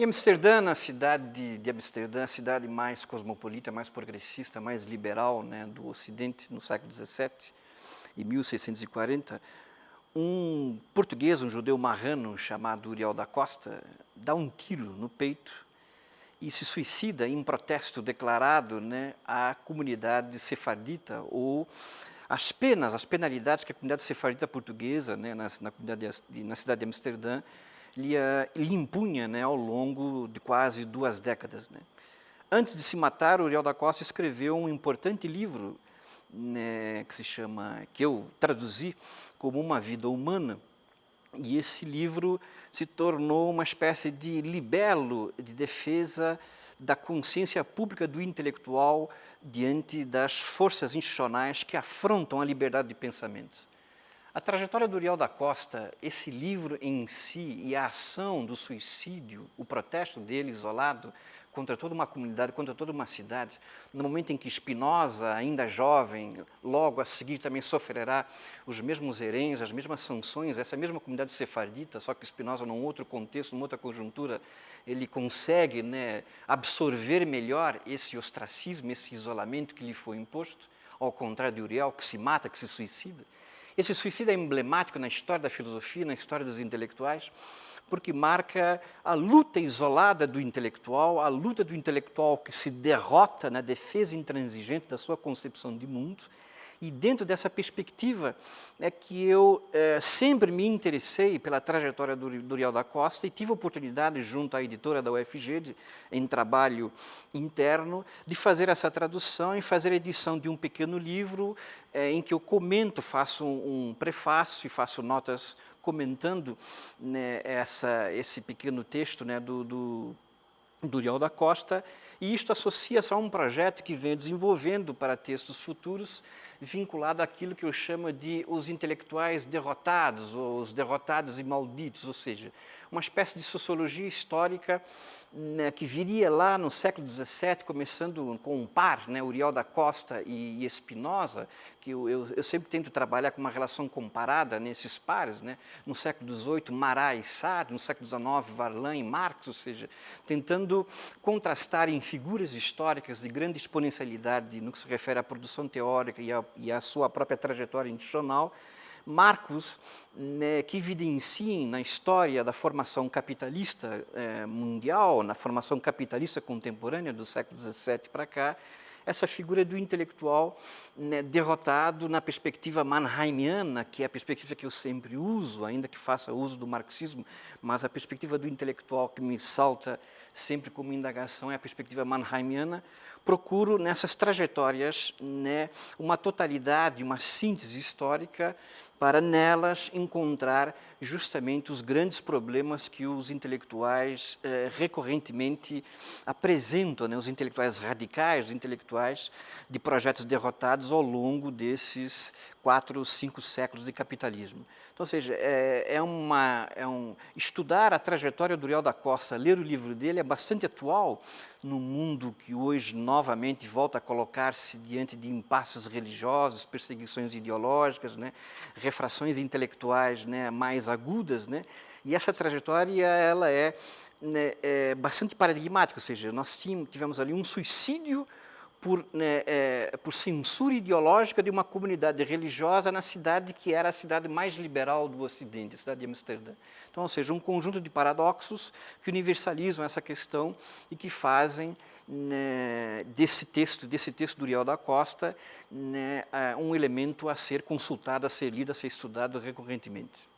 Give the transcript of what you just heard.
Em Amsterdã, na cidade de Amsterdã, a cidade mais cosmopolita, mais progressista, mais liberal, né, do Ocidente, no século XVII, em 1640, um português, um judeu marrano chamado Uriel da Costa, dá um tiro no peito e se suicida em protesto declarado, né, à comunidade sefardita, ou as penas, as penalidades que a comunidade sefardita portuguesa, né, na cidade de Amsterdã, lhe impunha, né, ao longo de quase 2 décadas. Né. Antes de se matar, Uriel da Costa escreveu um importante livro, né, que eu traduzi como Uma Vida Humana, e esse livro se tornou uma espécie de libelo de defesa da consciência pública do intelectual diante das forças institucionais que afrontam a liberdade de pensamento. A trajetória do Uriel da Costa, esse livro em si e a ação do suicídio, o protesto dele isolado contra toda uma comunidade, contra toda uma cidade, no momento em que Spinoza, ainda jovem, logo a seguir também sofrerá os mesmos heréns, as mesmas sanções, essa mesma comunidade sefardita, só que Spinoza, num outro contexto, numa outra conjuntura, ele consegue, né, absorver melhor esse ostracismo, esse isolamento que lhe foi imposto, ao contrário de Uriel, que se mata, que se suicida. Esse suicídio é emblemático na história da filosofia, na história dos intelectuais, porque marca a luta isolada do intelectual, a luta do intelectual que se derrota na defesa intransigente da sua concepção de mundo. E dentro dessa perspectiva é que eu sempre me interessei pela trajetória do Uriel da Costa e tive a oportunidade, junto à editora da UFG, em trabalho interno, de fazer essa tradução e fazer a edição de um pequeno livro em que eu comento, faço um prefácio e faço notas comentando, né, esse pequeno texto, né, do Uriel da Costa, e isto associa-se a um projeto que venho desenvolvendo para textos futuros, vinculado àquilo que eu chamo de os intelectuais derrotados, ou os derrotados e malditos, ou seja, uma espécie de sociologia histórica, né, que viria lá no século XVII, começando com um par, né, Uriel da Costa e Spinoza, que eu sempre tento trabalhar com uma relação comparada nesses pares, né, no século XVIII, Marat e Sartre, no século XIX, Varlin e Marx, ou seja, tentando contrastar em figuras históricas de grande exponencialidade no que se refere à produção teórica e à sua própria trajetória institucional, marcos, né, que evidenciem na história da formação capitalista mundial, na formação capitalista contemporânea do século XVII para cá, essa figura do intelectual, né, derrotado na perspectiva mannheimiana, que é a perspectiva que eu sempre uso, ainda que faça uso do marxismo, mas a perspectiva do intelectual que me salta sempre como indagação é a perspectiva mannheimiana. Procuro nessas trajetórias, né, uma totalidade, uma síntese histórica para nelas encontrar justamente os grandes problemas que os intelectuais recorrentemente apresentam, né, os intelectuais radicais, os intelectuais de projetos derrotados ao longo desses 4 ou 5 séculos de capitalismo. Então, ou seja, estudar a trajetória do Uriel da Costa, ler o livro dele é bastante atual no mundo que hoje novamente volta a colocar-se diante de impasses religiosos, perseguições ideológicas, né, refrações intelectuais, né, mais agudas, né, e essa trajetória ela né, bastante paradigmática, ou seja, nós tivemos ali um suicídio por censura ideológica de uma comunidade religiosa na cidade que era a cidade mais liberal do Ocidente, a cidade de Amsterdã. Então, ou seja, um conjunto de paradoxos que universalizam essa questão e que fazem, né, desse texto do Uriel da Costa, né, um elemento a ser consultado, a ser lido, a ser estudado recorrentemente.